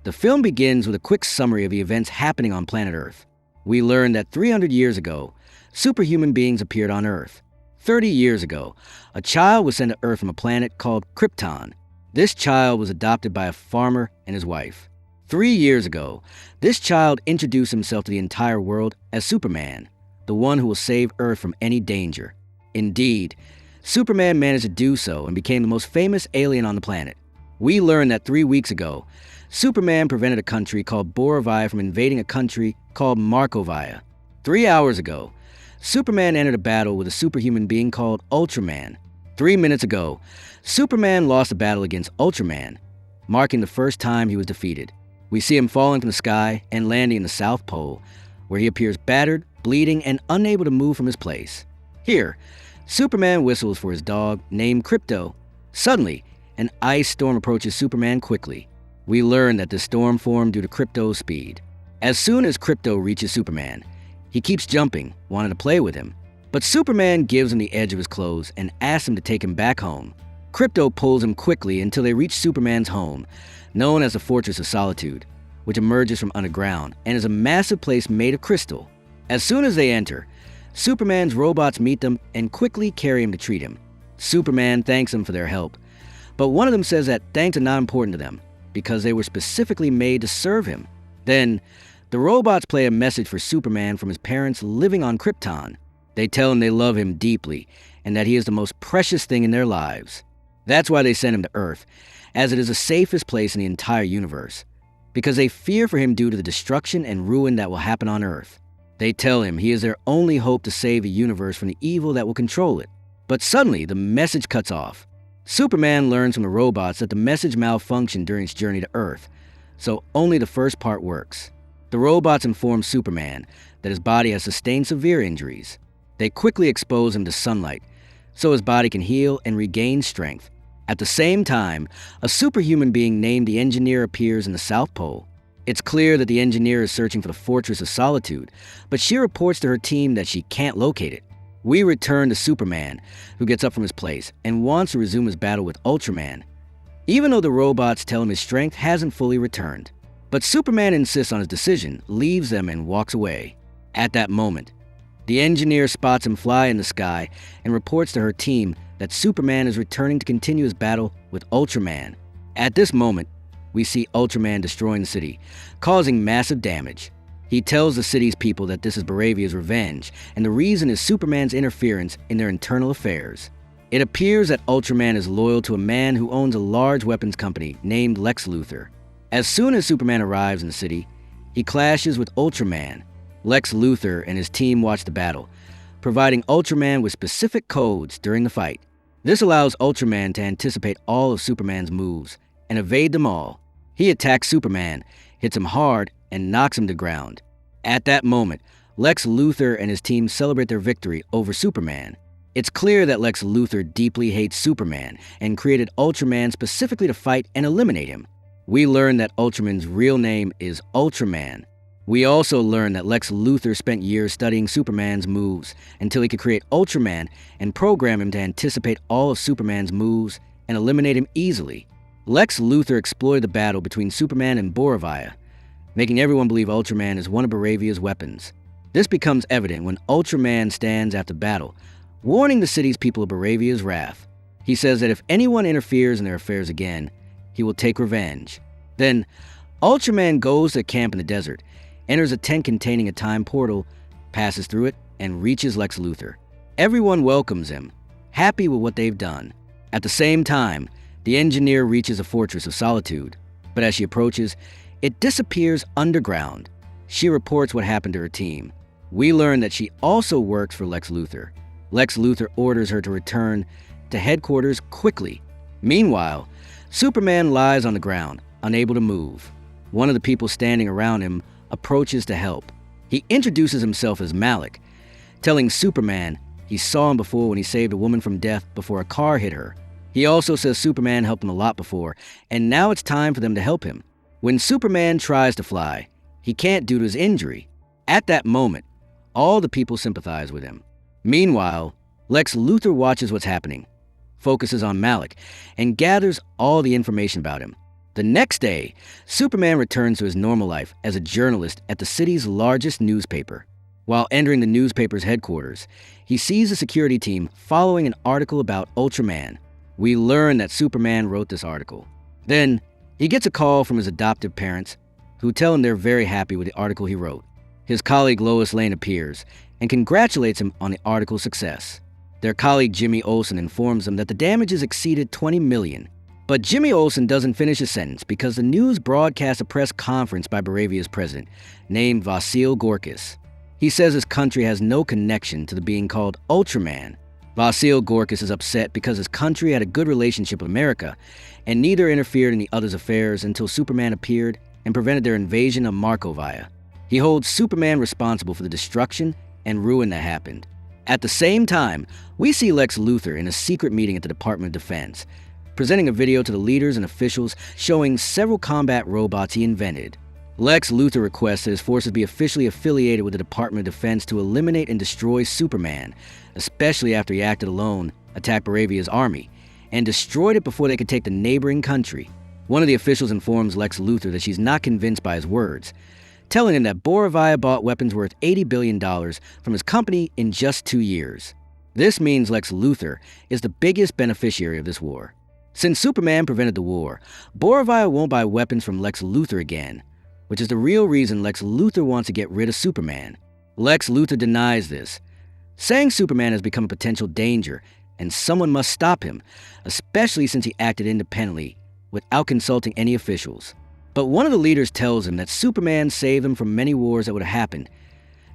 The film begins with a quick summary of the events happening on planet Earth. We learn that 300 years ago, superhuman beings appeared on Earth. 30 years ago, a child was sent to Earth from a planet called Krypton. This child was adopted by a farmer and his wife. 3 years ago, this child introduced himself to the entire world as Superman, the one who will save Earth from any danger. Indeed, Superman managed to do so and became the most famous alien on the planet. We learned that 3 weeks ago, Superman prevented a country called Boravia from invading a country called Markovia. 3 hours ago, Superman entered a battle with a superhuman being called Ultraman. 3 minutes ago, Superman lost a battle against Ultraman, marking the first time he was defeated. We see him falling from the sky and landing in the South Pole, where he appears battered, bleeding, and unable to move from his place. Here, Superman whistles for his dog, named Krypto. Suddenly, an ice storm approaches Superman quickly. We learn that the storm formed due to Krypto's speed. As soon as Krypto reaches Superman, he keeps jumping, wanting to play with him. But Superman gives him the edge of his clothes and asks him to take him back home. Krypto pulls him quickly until they reach Superman's home, known as the Fortress of Solitude, which emerges from underground and is a massive place made of crystal. As soon as they enter, Superman's robots meet them and quickly carry him to treat him. Superman thanks them for their help, but one of them says that thanks are not important to them because they were specifically made to serve him. Then, the robots play a message for Superman from his parents living on Krypton. They tell him they love him deeply and that he is the most precious thing in their lives. That's why they sent him to Earth, as it is the safest place in the entire universe, because they fear for him due to the destruction and ruin that will happen on Earth. They tell him he is their only hope to save the universe from the evil that will control it. But suddenly, the message cuts off. Superman learns from the robots that the message malfunctioned during its journey to Earth, so only the first part works. The robots inform Superman that his body has sustained severe injuries. They quickly expose him to sunlight, so his body can heal and regain strength. At the same time, a superhuman being named the Engineer appears in the South Pole. It's clear that the Engineer is searching for the Fortress of Solitude, but she reports to her team that she can't locate it. We return to Superman, who gets up from his place and wants to resume his battle with Ultraman, even though the robots tell him his strength hasn't fully returned. But Superman insists on his decision, leaves them, and walks away. At that moment, the Engineer spots him fly in the sky and reports to her team that Superman is returning to continue his battle with Ultraman. At this moment, we see Ultraman destroying the city, causing massive damage. He tells the city's people that this is Boravia's revenge, and the reason is Superman's interference in their internal affairs. It appears that Ultraman is loyal to a man who owns a large weapons company named Lex Luthor. As soon as Superman arrives in the city, he clashes with Ultraman. Lex Luthor and his team watch the battle, providing Ultraman with specific codes during the fight. This allows Ultraman to anticipate all of Superman's moves and evade them all. He attacks Superman, hits him hard, and knocks him to ground. At that moment, Lex Luthor and his team celebrate their victory over Superman. It's clear that Lex Luthor deeply hates Superman and created Ultraman specifically to fight and eliminate him. We learn that Ultraman's real name is Ultraman. We also learn that Lex Luthor spent years studying Superman's moves until he could create Ultraman and program him to anticipate all of Superman's moves and eliminate him easily. Lex Luthor exploited the battle between Superman and Boravia, making everyone believe Ultraman is one of Boravia's weapons. This becomes evident when Ultraman stands after battle, warning the city's people of Boravia's wrath. He says that if anyone interferes in their affairs again, he will take revenge. Then, Ultraman goes to a camp in the desert, enters a tent containing a time portal, passes through it, and reaches Lex Luthor. Everyone welcomes him, happy with what they've done. At the same time, the Engineer reaches a Fortress of Solitude, but as she approaches, it disappears underground. She reports what happened to her team. We learn that she also works for Lex Luthor. Lex Luthor orders her to return to headquarters quickly. Meanwhile, Superman lies on the ground, unable to move. One of the people standing around him approaches to help. He introduces himself as Malik, telling Superman he saw him before when he saved a woman from death before a car hit her. He also says Superman helped him a lot before, and now it's time for them to help him. When Superman tries to fly, he can't due to his injury. At that moment, all the people sympathize with him. Meanwhile, Lex Luthor watches what's happening, focuses on Malik, and gathers all the information about him. The next day, Superman returns to his normal life as a journalist at the city's largest newspaper. While entering the newspaper's headquarters, he sees a security team following an article about Ultraman. We learn that Superman wrote this article. Then, he gets a call from his adoptive parents, who tell him they're very happy with the article he wrote. His colleague Lois Lane appears and congratulates him on the article's success. Their colleague Jimmy Olsen informs them that the damages exceeded $20 million. But Jimmy Olsen doesn't finish his sentence because the news broadcasts a press conference by Boravia's president, named Vasil Gorkis. He says his country has no connection to the being called Ultraman. Vasil Gorkis is upset because his country had a good relationship with America, and neither interfered in the other's affairs until Superman appeared and prevented their invasion of Markovia. He holds Superman responsible for the destruction and ruin that happened. At the same time, we see Lex Luthor in a secret meeting at the Department of Defense, presenting a video to the leaders and officials showing several combat robots he invented. Lex Luthor requests that his forces be officially affiliated with the Department of Defense to eliminate and destroy Superman, especially after he acted alone, attacked Boravia's army, and destroyed it before they could take the neighboring country. One of the officials informs Lex Luthor that she's not convinced by his words, telling him that Boravia bought weapons worth $80 billion from his company in just 2 years. This means Lex Luthor is the biggest beneficiary of this war. Since Superman prevented the war, Boravia won't buy weapons from Lex Luthor again, which is the real reason Lex Luthor wants to get rid of Superman. Lex Luthor denies this, saying Superman has become a potential danger and someone must stop him, especially since he acted independently without consulting any officials. But one of the leaders tells him that Superman saved them from many wars that would have happened,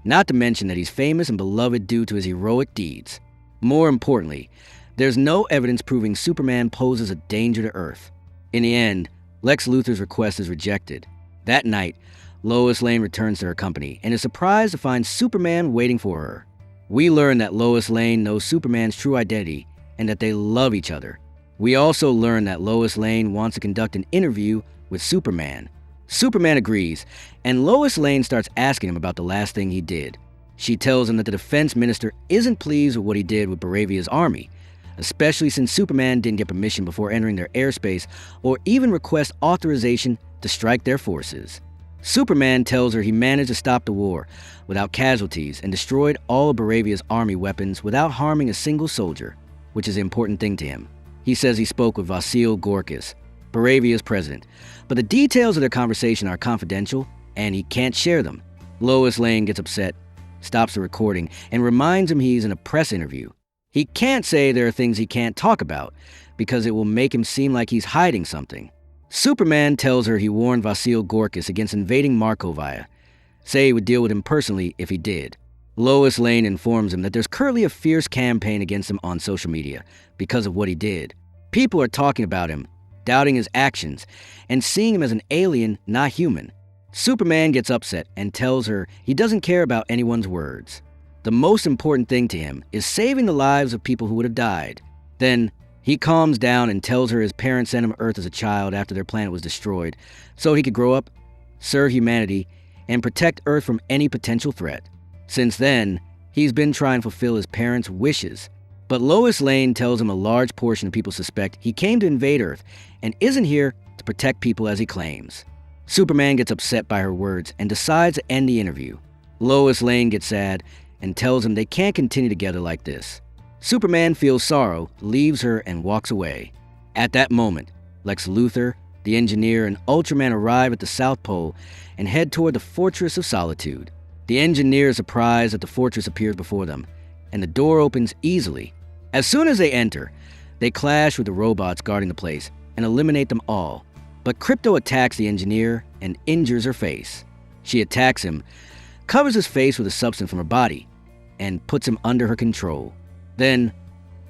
not to mention that he's famous and beloved due to his heroic deeds. More importantly, there's no evidence proving Superman poses a danger to Earth. In the end, Lex Luthor's request is rejected. That night, Lois Lane returns to her company and is surprised to find Superman waiting for her. We learn that Lois Lane knows Superman's true identity and that they love each other. We also learn that Lois Lane wants to conduct an interview with Superman. Superman agrees, and Lois Lane starts asking him about the last thing he did. She tells him that the defense minister isn't pleased with what he did with Boravia's army, especially since Superman didn't get permission before entering their airspace or even request authorization to strike their forces. Superman tells her he managed to stop the war without casualties and destroyed all of Boravia's army weapons without harming a single soldier, which is an important thing to him. He says he spoke with Vasil Gorkis, Boravia's president, but the details of their conversation are confidential and he can't share them. Lois Lane gets upset, stops the recording, and reminds him he's in a press interview. He can't say there are things he can't talk about because it will make him seem like he's hiding something. Superman tells her he warned Vasil Gorkis against invading Markovia, say he would deal with him personally if he did. Lois Lane informs him that there's currently a fierce campaign against him on social media because of what he did. People are talking about him, doubting his actions, and seeing him as an alien, not human. Superman gets upset and tells her he doesn't care about anyone's words. The most important thing to him is saving the lives of people who would have died. Then, he calms down and tells her his parents sent him to Earth as a child after their planet was destroyed, so he could grow up, serve humanity, and protect Earth from any potential threat. Since then, he's been trying to fulfill his parents' wishes. But Lois Lane tells him a large portion of people suspect he came to invade Earth and isn't here to protect people as he claims. Superman gets upset by her words and decides to end the interview. Lois Lane gets sad and tells him they can't continue together like this. Superman feels sorrow, leaves her, and walks away. At that moment, Lex Luthor, the engineer, and Ultraman arrive at the South Pole and head toward the Fortress of Solitude. The engineer is surprised that the fortress appears before them, and the door opens easily. As soon as they enter, they clash with the robots guarding the place and eliminate them all. But Krypto attacks the engineer and injures her face. She attacks him, covers his face with a substance from her body, and puts him under her control. Then,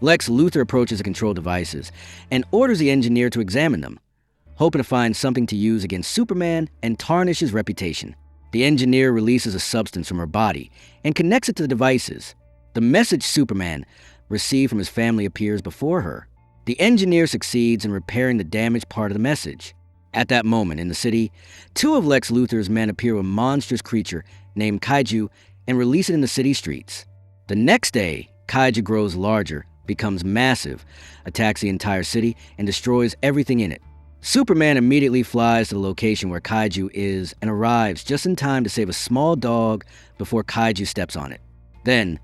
Lex Luthor approaches the control devices and orders the engineer to examine them, hoping to find something to use against Superman and tarnish his reputation. The engineer releases a substance from her body and connects it to the devices. The message Superman received from his family appears before her. The engineer succeeds in repairing the damaged part of the message. At that moment in the city, 2 of Lex Luthor's men appear with a monstrous creature named Kaiju and release it in the city streets. The next day, Kaiju grows larger, becomes massive, attacks the entire city, and destroys everything in it. Superman immediately flies to the location where Kaiju is and arrives just in time to save a small dog before Kaiju steps on it. Then,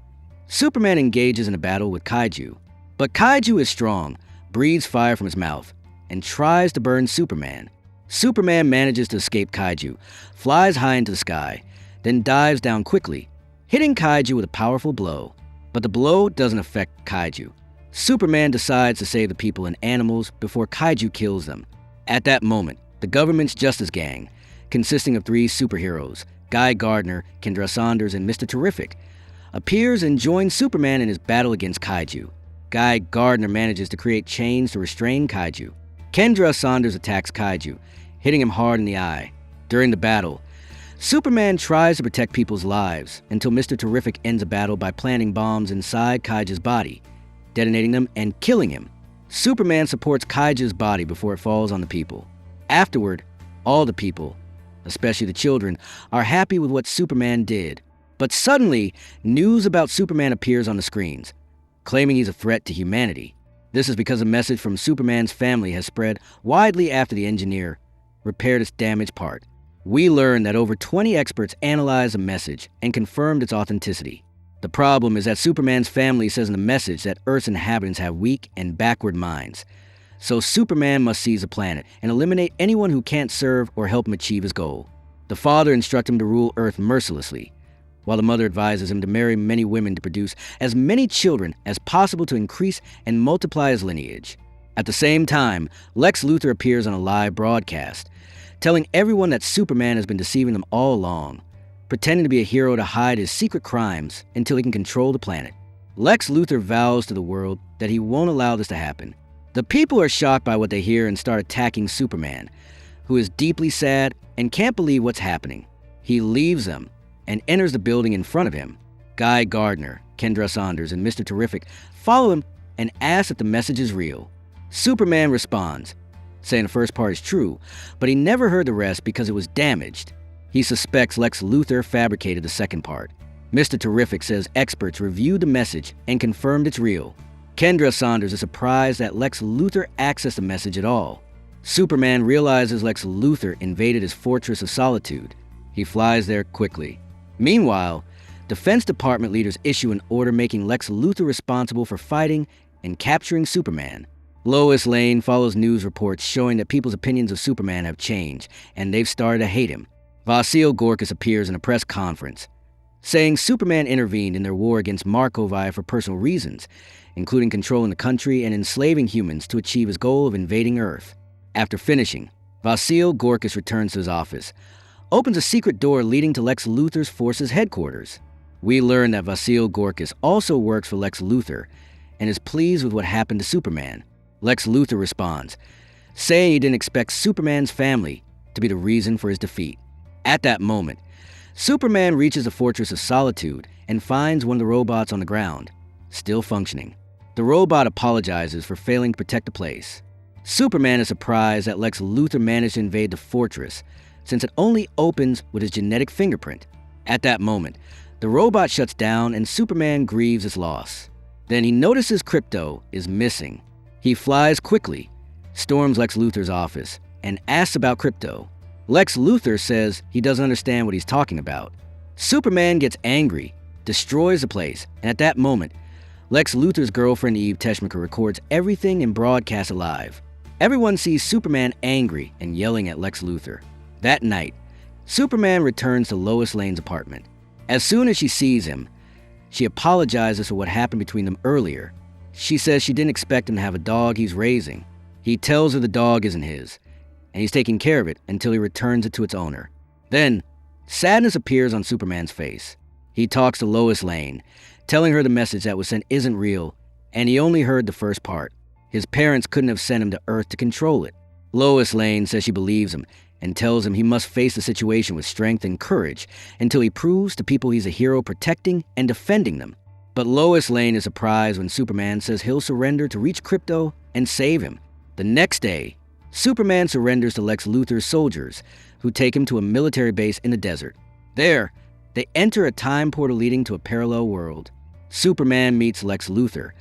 Superman engages in a battle with Kaiju. But Kaiju is strong, breathes fire from his mouth, and tries to burn Superman. Superman manages to escape Kaiju, flies high into the sky, then dives down quickly, hitting Kaiju with a powerful blow. But the blow doesn't affect Kaiju. Superman decides to save the people and animals before Kaiju kills them. At that moment, the government's Justice Gang, consisting of 3 superheroes, Guy Gardner, Kendra Saunders, and Mr. Terrific, appears and joins Superman in his battle against Kaiju. Guy Gardner manages to create chains to restrain Kaiju. Kendra Saunders attacks Kaiju, hitting him hard in the eye. During the battle, Superman tries to protect people's lives until Mr. Terrific ends the battle by planting bombs inside Kaiju's body, detonating them and killing him. Superman supports Kaiju's body before it falls on the people. Afterward, all the people, especially the children, are happy with what Superman did. But suddenly, news about Superman appears on the screens, claiming he's a threat to humanity. This is because a message from Superman's family has spread widely after the engineer repaired its damaged part. We learn that over 20 experts analyzed the message and confirmed its authenticity. The problem is that Superman's family says in the message that Earth's inhabitants have weak and backward minds. So Superman must seize the planet and eliminate anyone who can't serve or help him achieve his goal. The father instructs him to rule Earth mercilessly, while the mother advises him to marry many women to produce as many children as possible to increase and multiply his lineage. At the same time, Lex Luthor appears on a live broadcast, telling everyone that Superman has been deceiving them all along, pretending to be a hero to hide his secret crimes until he can control the planet. Lex Luthor vows to the world that he won't allow this to happen. The people are shocked by what they hear and start attacking Superman, who is deeply sad and can't believe what's happening. He leaves them and enters the building in front of him. Guy Gardner, Kendra Saunders, and Mr. Terrific follow him and ask if the message is real. Superman responds, saying the first part is true, but he never heard the rest because it was damaged. He suspects Lex Luthor fabricated the second part. Mr. Terrific says experts reviewed the message and confirmed it's real. Kendra Saunders is surprised that Lex Luthor accessed the message at all. Superman realizes Lex Luthor invaded his Fortress of Solitude. He flies there quickly. Meanwhile, Defense Department leaders issue an order making Lex Luthor responsible for fighting and capturing Superman. Lois Lane follows news reports showing that people's opinions of Superman have changed, and they've started to hate him. Vasil Gorkas appears in a press conference, saying Superman intervened in their war against Markovia for personal reasons, including controlling the country and enslaving humans to achieve his goal of invading Earth. After finishing, Vasil Gorkas returns to his office, opens a secret door leading to Lex Luthor's forces headquarters. We learn that Vasil Gorkas also works for Lex Luthor and is pleased with what happened to Superman. Lex Luthor responds, saying he didn't expect Superman's family to be the reason for his defeat. At that moment, Superman reaches the Fortress of Solitude and finds one of the robots on the ground, still functioning. The robot apologizes for failing to protect the place. Superman is surprised that Lex Luthor managed to invade the fortress, since it only opens with his genetic fingerprint. At that moment, the robot shuts down and Superman grieves its loss. Then he notices Krypto is missing. He flies quickly, storms Lex Luthor's office, and asks about Krypto. Lex Luthor says he doesn't understand what he's talking about. Superman gets angry, destroys the place, and at that moment, Lex Luthor's girlfriend Eve Teschmacher records everything and broadcasts it live. Everyone sees Superman angry and yelling at Lex Luthor. That night, Superman returns to Lois Lane's apartment. As soon as she sees him, she apologizes for what happened between them earlier. She says she didn't expect him to have a dog he's raising. He tells her the dog isn't his, and he's taking care of it until he returns it to its owner. Then, sadness appears on Superman's face. He talks to Lois Lane, telling her the message that was sent isn't real, and he only heard the first part. His parents couldn't have sent him to Earth to control it. Lois Lane says she believes him and tells him he must face the situation with strength and courage until he proves to people he's a hero protecting and defending them. But Lois Lane is surprised when Superman says he'll surrender to reach Krypto and save him. The next day, Superman surrenders to Lex Luthor's soldiers, who take him to a military base in the desert. There, they enter a time portal leading to a parallel world. Superman meets Lex Luthor,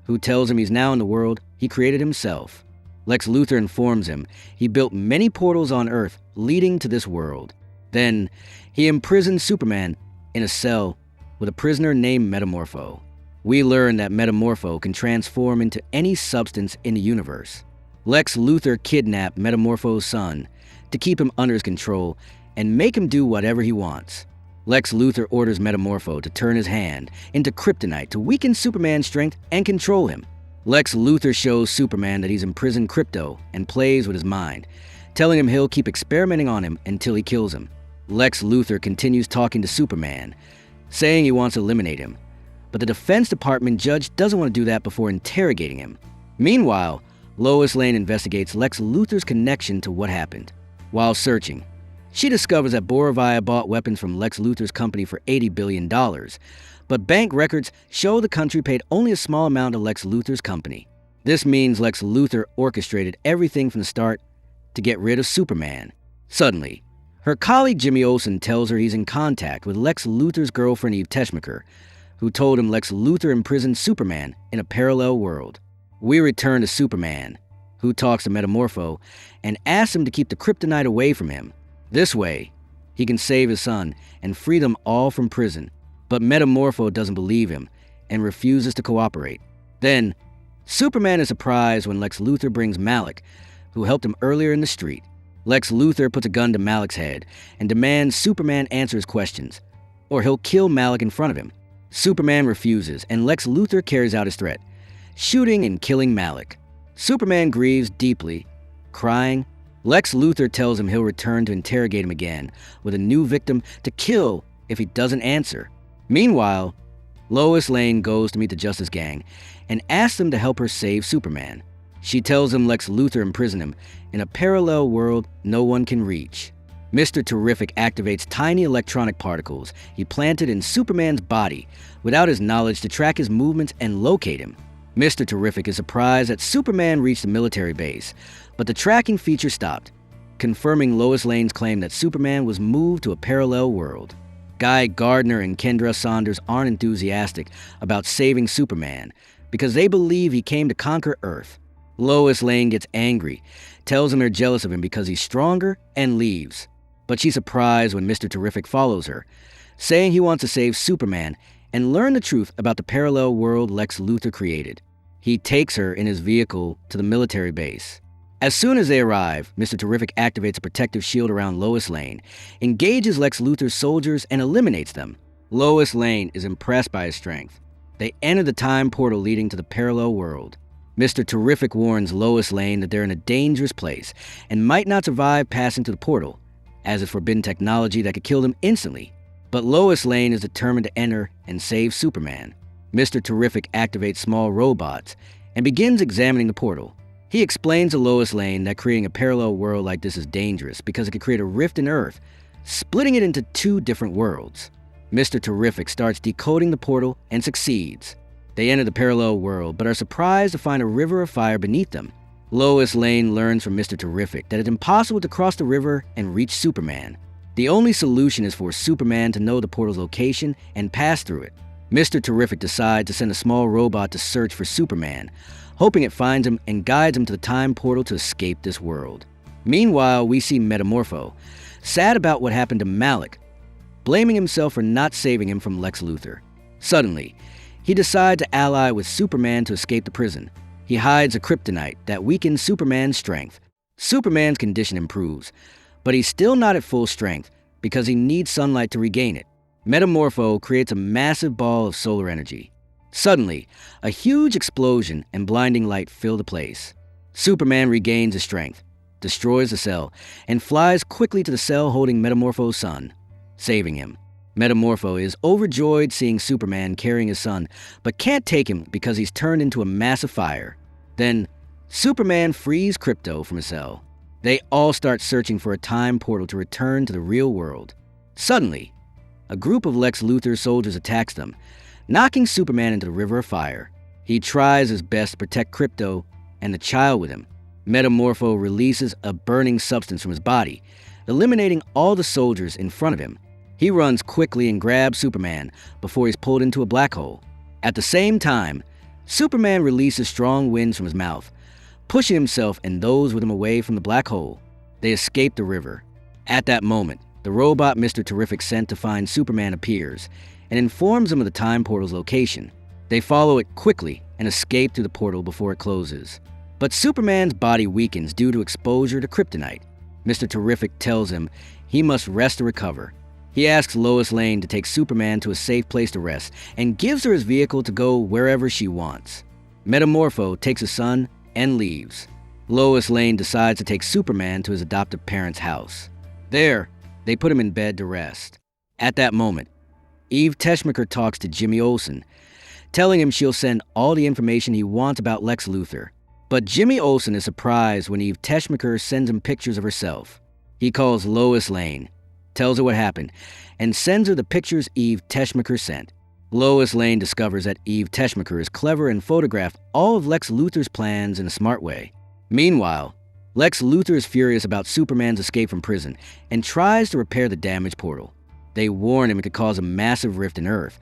who tells him he's now in the world he created himself. Lex Luthor informs him he built many portals on Earth leading to this world. Then, he imprisons Superman in a cell with a prisoner named Metamorpho. We learn that Metamorpho can transform into any substance in the universe. Lex Luthor kidnapped Metamorpho's son to keep him under his control and make him do whatever he wants. Lex Luthor orders Metamorpho to turn his hand into kryptonite to weaken Superman's strength and control him. Lex Luthor shows Superman that he's imprisoned Krypto and plays with his mind, telling him he'll keep experimenting on him until he kills him. Lex Luthor continues talking to Superman, saying he wants to eliminate him, but the Defense Department judge doesn't want to do that before interrogating him. Meanwhile, Lois Lane investigates Lex Luthor's connection to what happened. While searching, she discovers that Boravia bought weapons from Lex Luthor's company for $80 billion, but bank records show the country paid only a small amount to Lex Luthor's company. This means Lex Luthor orchestrated everything from the start to get rid of Superman. Suddenly, her colleague Jimmy Olsen tells her he's in contact with Lex Luthor's girlfriend Eve Teschmacher, who told him Lex Luthor imprisoned Superman in a parallel world. We return to Superman, who talks to Metamorpho and asks him to keep the kryptonite away from him. This way, he can save his son and free them all from prison. But Metamorpho doesn't believe him and refuses to cooperate. Then, Superman is surprised when Lex Luthor brings Malik, who helped him earlier in the street. Lex Luthor puts a gun to Malik's head and demands Superman answer his questions, or he'll kill Malik in front of him. Superman refuses, and Lex Luthor carries out his threat, shooting and killing Malik. Superman grieves deeply, crying. Lex Luthor tells him he'll return to interrogate him again with a new victim to kill if he doesn't answer. Meanwhile, Lois Lane goes to meet the Justice Gang and asks them to help her save Superman. She tells him Lex Luthor imprisoned him in a parallel world no one can reach. Mr. Terrific activates tiny electronic particles he planted in Superman's body without his knowledge to track his movements and locate him. Mr. Terrific is surprised that Superman reached the military base, but the tracking feature stopped, confirming Lois Lane's claim that Superman was moved to a parallel world. Guy Gardner and Kendra Saunders aren't enthusiastic about saving Superman because they believe he came to conquer Earth. Lois Lane gets angry, tells him they're jealous of him because he's stronger, and leaves. But she's surprised when Mr. Terrific follows her, saying he wants to save Superman and learn the truth about the parallel world Lex Luthor created. He takes her in his vehicle to the military base. As soon as they arrive, Mr. Terrific activates a protective shield around Lois Lane, engages Lex Luthor's soldiers, and eliminates them. Lois Lane is impressed by his strength. They enter the time portal leading to the parallel world. Mr. Terrific warns Lois Lane that they're in a dangerous place and might not survive passing through the portal, as it's forbidden technology that could kill them instantly. But Lois Lane is determined to enter and save Superman. Mr. Terrific activates small robots and begins examining the portal. He explains to Lois Lane that creating a parallel world like this is dangerous because it could create a rift in Earth, splitting it into two different worlds. Mr. Terrific starts decoding the portal and succeeds. They enter the parallel world, but are surprised to find a river of fire beneath them. Lois Lane learns from Mr. Terrific that it's impossible to cross the river and reach Superman. The only solution is for Superman to know the portal's location and pass through it. Mr. Terrific decides to send a small robot to search for Superman, hoping it finds him and guides him to the time portal to escape this world. Meanwhile, we see Metamorpho, sad about what happened to Malik, blaming himself for not saving him from Lex Luthor. Suddenly, he decides to ally with Superman to escape the prison. He hides a kryptonite that weakens Superman's strength. Superman's condition improves, but he's still not at full strength because he needs sunlight to regain it. Metamorpho creates a massive ball of solar energy. Suddenly, a huge explosion and blinding light fill the place. Superman regains his strength, destroys the cell, and flies quickly to the cell holding Metamorpho's son, saving him. Metamorpho is overjoyed seeing Superman carrying his son, but can't take him because he's turned into a massive fire. Then, Superman frees Krypto from his cell. They all start searching for a time portal to return to the real world. Suddenly, a group of Lex Luthor soldiers attacks them, knocking Superman into the river of fire. He tries his best to protect Krypto and the child with him. Metamorpho releases a burning substance from his body, eliminating all the soldiers in front of him. He runs quickly and grabs Superman before he's pulled into a black hole. At the same time, Superman releases strong winds from his mouth, pushing himself and those with him away from the black hole. They escape the river. At that moment, the robot Mr. Terrific sent to find Superman appears and informs him of the time portal's location. They follow it quickly and escape through the portal before it closes. But Superman's body weakens due to exposure to kryptonite. Mr. Terrific tells him he must rest to recover. He asks Lois Lane to take Superman to a safe place to rest and gives her his vehicle to go wherever she wants. Metamorpho takes his son and leaves. Lois Lane decides to take Superman to his adoptive parents' house. There, they put him in bed to rest. At that moment, Eve Teschmacher talks to Jimmy Olsen, telling him she'll send all the information he wants about Lex Luthor. But Jimmy Olsen is surprised when Eve Teschmacher sends him pictures of herself. He calls Lois Lane, tells her what happened, and sends her the pictures Eve Teschmacher sent. Lois Lane discovers that Eve Teschmacher is clever and photographed all of Lex Luthor's plans in a smart way. Meanwhile, Lex Luthor is furious about Superman's escape from prison and tries to repair the damaged portal. They warn him it could cause a massive rift in Earth,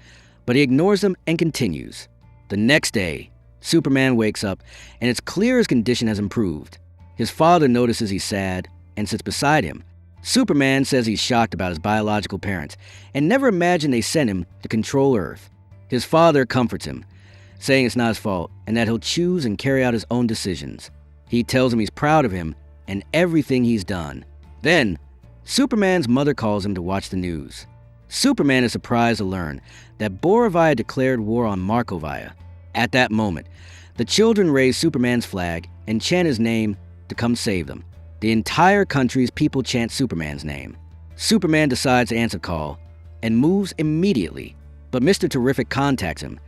but he ignores them and continues. The next day, Superman wakes up and it's clear his condition has improved. His father notices he's sad and sits beside him. Superman says he's shocked about his biological parents and never imagined they sent him to control Earth. His father comforts him, saying it's not his fault and that he'll choose and carry out his own decisions. He tells him he's proud of him and everything he's done. Then, Superman's mother calls him to watch the news. Superman is surprised to learn that Boravia declared war on Markovia. At that moment, the children raise Superman's flag and chant his name to come save them. The entire country's people chant Superman's name. Superman decides to answer the call and moves immediately, but Mr. Terrific contacts him,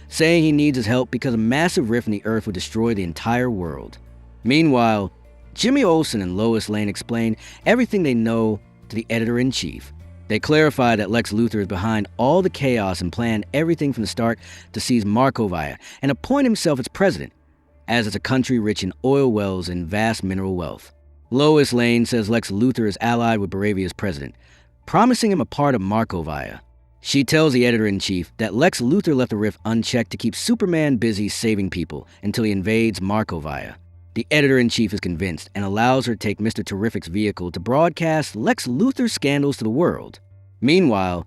saying he needs his help because a massive rift in the Earth would destroy the entire world. Meanwhile, Jimmy Olsen and Lois Lane explain everything they know to the editor-in-chief. They clarify that Lex Luthor is behind all the chaos and planned everything from the start to seize Markovia and appoint himself as president, as it's a country rich in oil wells and vast mineral wealth. Lois Lane says Lex Luthor is allied with Boravia's president, promising him a part of Markovia. She tells the editor-in-chief that Lex Luthor left the rift unchecked to keep Superman busy saving people until he invades Markovia. The editor-in-chief is convinced and allows her to take Mr. Terrific's vehicle to broadcast Lex Luthor's scandals to the world. Meanwhile,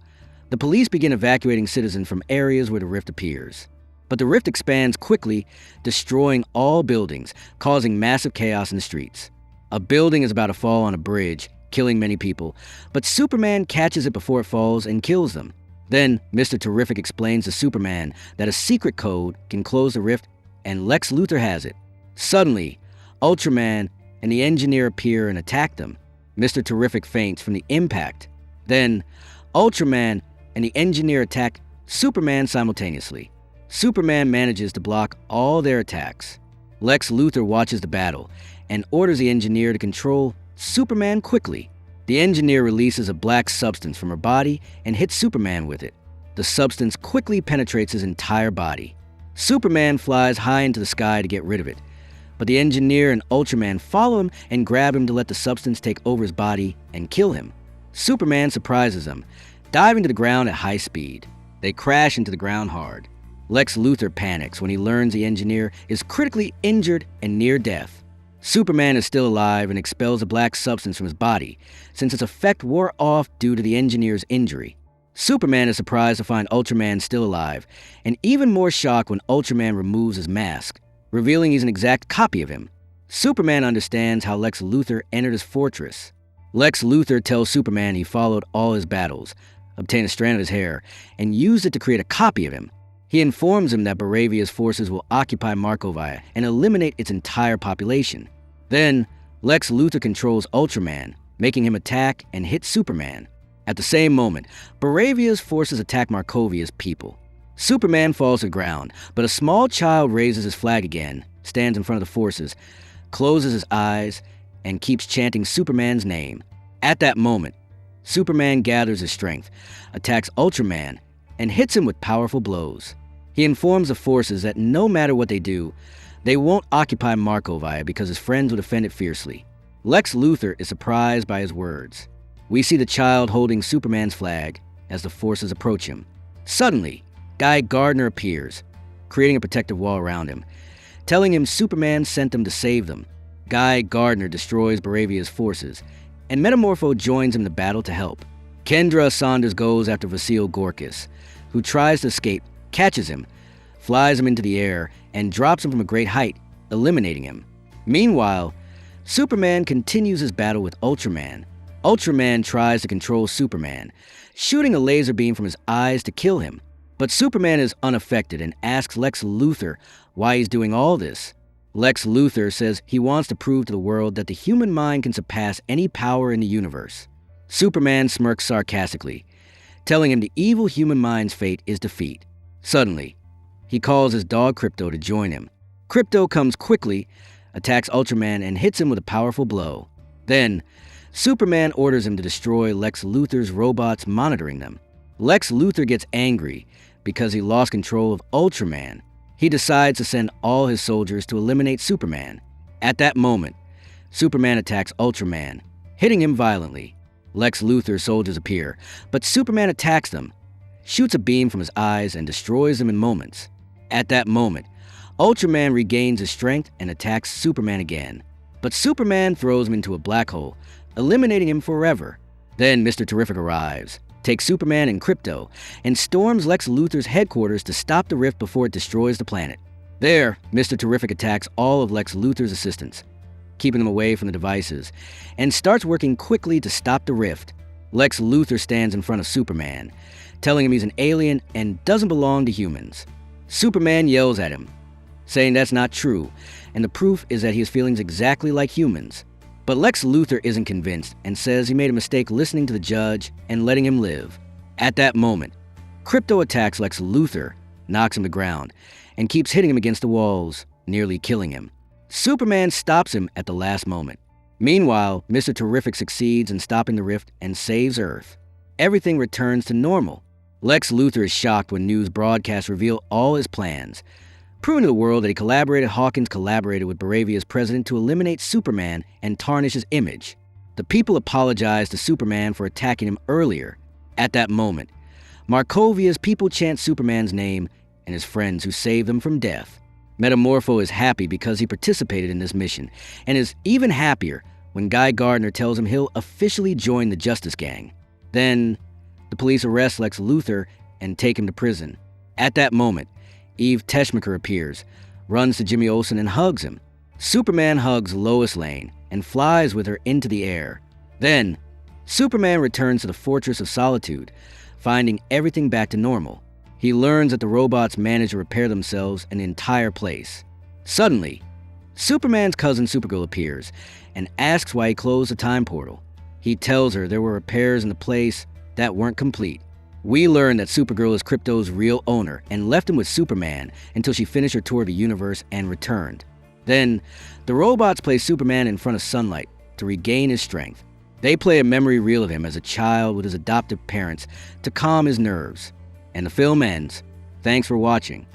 the police begin evacuating citizens from areas where the rift appears. But the rift expands quickly, destroying all buildings, causing massive chaos in the streets. A building is about to fall on a bridge, killing many people, but Superman catches it before it falls and kills them. Then, Mr. Terrific explains to Superman that a secret code can close the rift, and Lex Luthor has it. Suddenly, Ultraman and the engineer appear and attack them. Mr. Terrific faints from the impact. Then, Ultraman and the engineer attack Superman simultaneously. Superman manages to block all their attacks. Lex Luthor watches the battle and orders the engineer to control Superman quickly. The engineer releases a black substance from her body and hits Superman with it. The substance quickly penetrates his entire body. Superman flies high into the sky to get rid of it, but the engineer and Ultraman follow him and grab him to let the substance take over his body and kill him. Superman surprises them, diving to the ground at high speed. They crash into the ground hard. Lex Luthor panics when he learns the engineer is critically injured and near death. Superman is still alive and expels a black substance from his body, since its effect wore off due to the engineer's injury. Superman is surprised to find Ultraman still alive, and even more shocked when Ultraman removes his mask, revealing he's an exact copy of him. Superman understands how Lex Luthor entered his fortress. Lex Luthor tells Superman he followed all his battles, obtained a strand of his hair, and used it to create a copy of him. He informs him that Boravia's forces will occupy Markovia and eliminate its entire population. Then, Lex Luthor controls Ultraman, making him attack and hit Superman. At the same moment, Boravia's forces attack Markovia's people. Superman falls to the ground, but a small child raises his flag again, stands in front of the forces, closes his eyes, and keeps chanting Superman's name. At that moment, Superman gathers his strength, attacks Ultraman, and hits him with powerful blows. He informs the forces that no matter what they do, they won't occupy Markovia because his friends will defend it fiercely. Lex Luthor is surprised by his words. We see the child holding Superman's flag as the forces approach him. Suddenly, Guy Gardner appears, creating a protective wall around him. telling him Superman sent them to save them. Guy Gardner destroys Boravia's forces, and Metamorpho joins him in the battle to help. Kendra Saunders goes after Vasil Gorkas, who tries to escape, catches him, flies him into the air, and drops him from a great height, eliminating him. Meanwhile, Superman continues his battle with Ultraman. Ultraman tries to control Superman, shooting a laser beam from his eyes to kill him. But Superman is unaffected and asks Lex Luthor why he's doing all this. Lex Luthor says he wants to prove to the world that the human mind can surpass any power in the universe. Superman smirks sarcastically, telling him the evil human mind's fate is defeat. Suddenly, he calls his dog Krypto to join him. Krypto comes quickly, attacks Ultraman, and hits him with a powerful blow. Then, Superman orders him to destroy Lex Luthor's robots monitoring them. Lex Luthor gets angry because he lost control of Ultraman. He decides to send all his soldiers to eliminate Superman. At that moment, Superman attacks Ultraman, hitting him violently. Lex Luthor's soldiers appear, but Superman attacks them, shoots a beam from his eyes, and destroys them in moments. At that moment, Ultraman regains his strength and attacks Superman again. But Superman throws him into a black hole, eliminating him forever. Then Mr. Terrific arrives, takes Superman and Krypto, and storms Lex Luthor's headquarters to stop the rift before it destroys the planet. There, Mr. Terrific attacks all of Lex Luthor's assistants, keeping them away from the devices, and starts working quickly to stop the rift. Lex Luthor stands in front of Superman, telling him he's an alien and doesn't belong to humans. Superman yells at him, saying that's not true, and the proof is that he has feelings exactly like humans. But Lex Luthor isn't convinced and says he made a mistake listening to the judge and letting him live. At that moment, Krypto attacks Lex Luthor, knocks him to the ground, and keeps hitting him against the walls, nearly killing him. Superman stops him at the last moment. Meanwhile, Mr. Terrific succeeds in stopping the rift and saves Earth. Everything returns to normal. Lex Luthor is shocked when news broadcasts reveal all his plans, proving to the world that Hawkins collaborated with Boravia's president to eliminate Superman and tarnish his image. The people apologize to Superman for attacking him earlier. At that moment, Markovia's people chant Superman's name and his friends who saved them from death. Metamorpho is happy because he participated in this mission, and is even happier when Guy Gardner tells him he'll officially join the Justice Gang. Then, the police arrest Lex Luthor and take him to prison. At that moment, Eve Teschmacher appears, runs to Jimmy Olsen and hugs him. Superman hugs Lois Lane and flies with her into the air. Then, Superman returns to the Fortress of Solitude, finding everything back to normal. He learns that the robots managed to repair themselves in the entire place. Suddenly, Superman's cousin Supergirl appears and asks why he closed the time portal. He tells her there were repairs in the place that weren't complete. We learn that Supergirl is Krypto's real owner and left him with Superman until she finished her tour of the universe and returned. Then, the robots place Superman in front of sunlight to regain his strength. They play a memory reel of him as a child with his adoptive parents to calm his nerves. And the film ends. Thanks for watching.